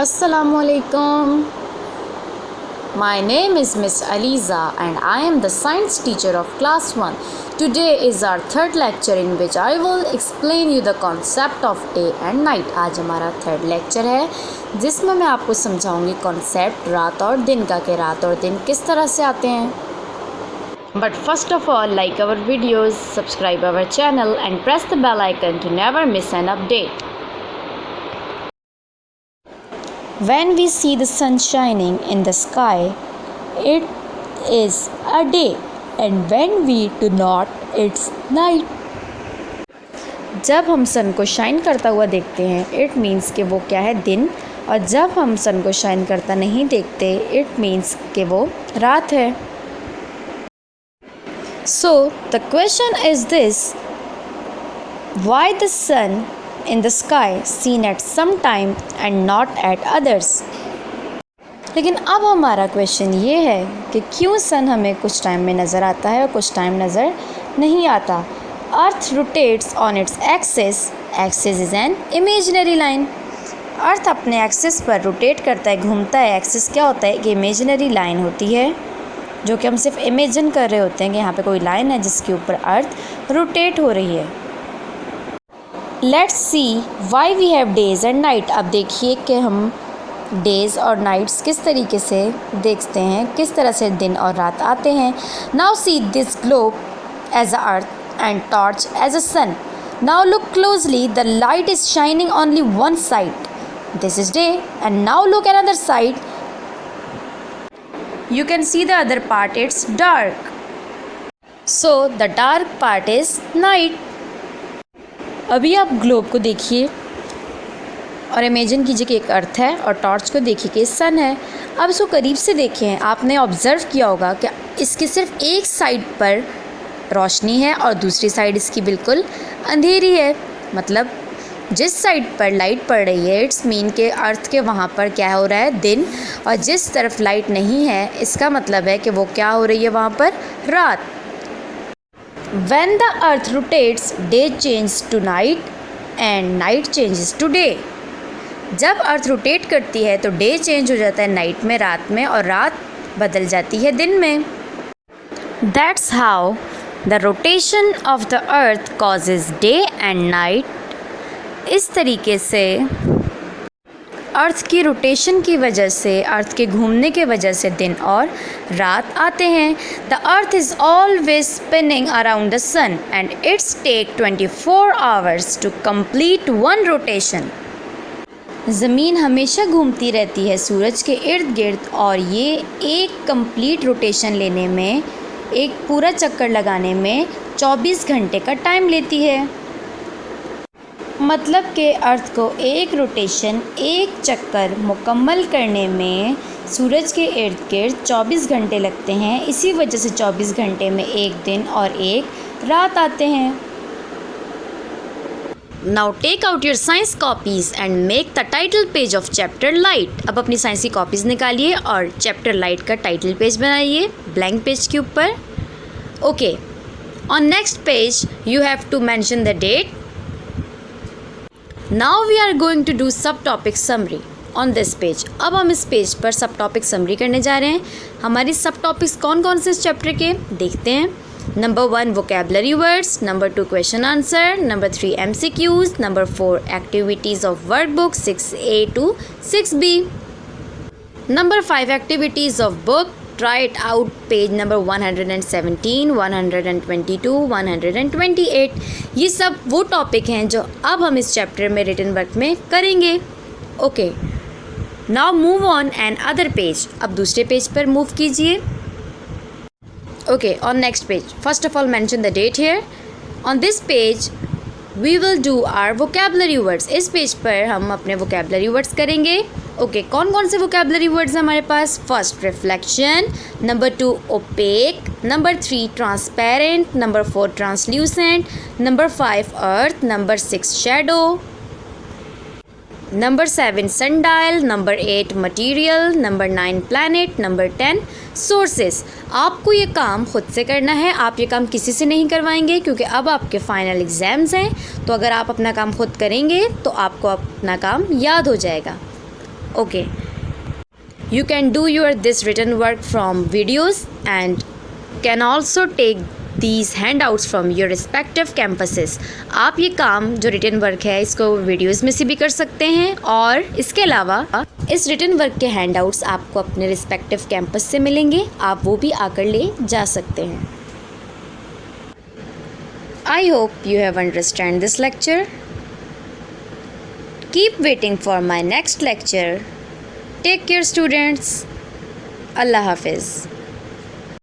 Assalamualaikum. My name is Miss Aliza and I am the science teacher of class 1. Today is our third lecture in which I will explain you the concept of day and night. आज हमारा third lecture है जिसमें मैं आपको समझाऊंगी concept रात और दिन का कि रात और दिन किस तरह से आते हैं. But first of all, like our videos, subscribe our channel and press the bell icon to never miss an update. When we see the sun shining in the sky, it is a day, and when we do not, it's night. जब हम सन को shine करता हुआ देखते हैं it means कि वो क्या है दिन, और जब हम सन को शाइन करता नहीं देखते इट मीन्स कि वो रात है. So the question is this: why the sun in the sky seen at some time and not at others? लेकिन अब हमारा क्वेश्चन ये है कि क्यों सन हमें कुछ टाइम में नज़र आता है और कुछ टाइम नज़र नहीं आता. Earth rotates on its axis. Axis is an imaginary line. Earth अपने एक्सिस पर रोटेट करता है, घूमता है. एक्सिस क्या होता है कि इमेजिनरी लाइन होती है जो कि हम सिर्फ इमेजिन कर रहे होते हैं कि यहाँ पे कोई लाइन है जिसके ऊपर अर्थ रोटेट हो रही है. Let's see why we have days and night. अब देखिए कि हम डेज़ और नाइट्स किस तरीके से देखते हैं, किस तरह से दिन और रात आते हैं. Now see this globe as a earth and torch as a sun. Now look closely, the light is shining only one side. This is day and now look another side. You can see the other part, it's dark. So the dark part is night. अभी आप globe को देखिए और imagine कीजिए कि एक अर्थ है और टॉर्च को देखिए कि सन है. अब इसको करीब से देखें. आपने ऑब्ज़र्व किया होगा कि इसके सिर्फ एक साइड पर रोशनी है और दूसरी साइड इसकी बिल्कुल अंधेरी है. मतलब जिस साइड पर लाइट पड़ रही है इट्स मीन के अर्थ के वहाँ पर क्या हो रहा है दिन, और जिस तरफ लाइट नहीं है इसका मतलब है कि वो क्या हो रही है वहाँ पर रात. When the earth rotates, day changes to night and night changes to day. जब अर्थ रोटेट करती है तो डे चेंज हो जाता है नाइट में, रात में, और रात बदल जाती है दिन में. That's how the rotation of the earth causes day and night. इस तरीके से अर्थ की रोटेशन की वजह से, अर्थ के घूमने के वजह से दिन और रात आते हैं. The earth is always spinning around the sun and it's take 24 hours to complete one rotation. ज़मीन हमेशा घूमती रहती है सूरज के इर्द गिर्द, और ये एक कंप्लीट रोटेशन लेने में, एक पूरा चक्कर लगाने में 24 घंटे का टाइम लेती है. मतलब कि अर्थ को एक रोटेशन, एक चक्कर मुकम्मल करने में सूरज के इर्द गिर्द 24 घंटे लगते हैं. इसी वजह से 24 घंटे में एक दिन और एक रात आते हैं. Now take out your science copies and make the title page of chapter light. अब अपनी साइंस की कॉपीज़ निकालिए और चैप्टर लाइट का टाइटल पेज बनाइए ब्लैंक पेज के ऊपर. Okay, on next page you have to mention the date. Now we are going to do subtopic summary on this page. अब हम इस पेज पर सब टॉपिक समरी करने जा रहे हैं. हमारी सब टॉपिक्स कौन कौन से इस चैप्टर के देखते हैं. Number 1 vocabulary words, number 2 question answer, number 3 MCQs, number 4 activities of workbook 6A to 6B, number 5 activities of book. Try it out page number 117, 122, 128. ये सब वो टॉपिक हैं जो अब हम इस चैप्टर में रिटन वर्क में करेंगे. Okay, now move on and other page. अब दूसरे पेज पर मूव कीजिए. Okay, on next page first of all mention the date here. On this page we will do our vocabulary words. इस page पर हम अपने वोकेबलरी वर्ड्स करेंगे. Okay, कौन कौन से वोकेबलरी वर्ड्स हैं हमारे पास. First reflection, number 2 opaque, number 3 transparent, number 4 translucent, number 5 earth, number 6 shadow, number 7 sundial, number 8 material, number 9 planet, number 10 sources. आपको ये काम खुद से करना है, आप ये काम किसी से नहीं करवाएंगे क्योंकि अब आपके फाइनल एग्ज़ाम्स हैं. तो अगर आप अपना काम खुद करेंगे तो आपको अपना काम याद हो जाएगा. Okay. You can do your this written work from videos and can also take these handouts from your respective campuses. आप ये काम जो रिटन वर्क है इसको वीडियोस में से भी कर सकते हैं और इसके अलावा इस रिटन वर्क के हैंडआउट्स आपको अपने रिस्पेक्टिव कैंपस से मिलेंगे, आप वो भी आकर ले जा सकते हैं. I hope you have understand this lecture. Keep waiting for my next lecture. Take care students. Allah Hafiz.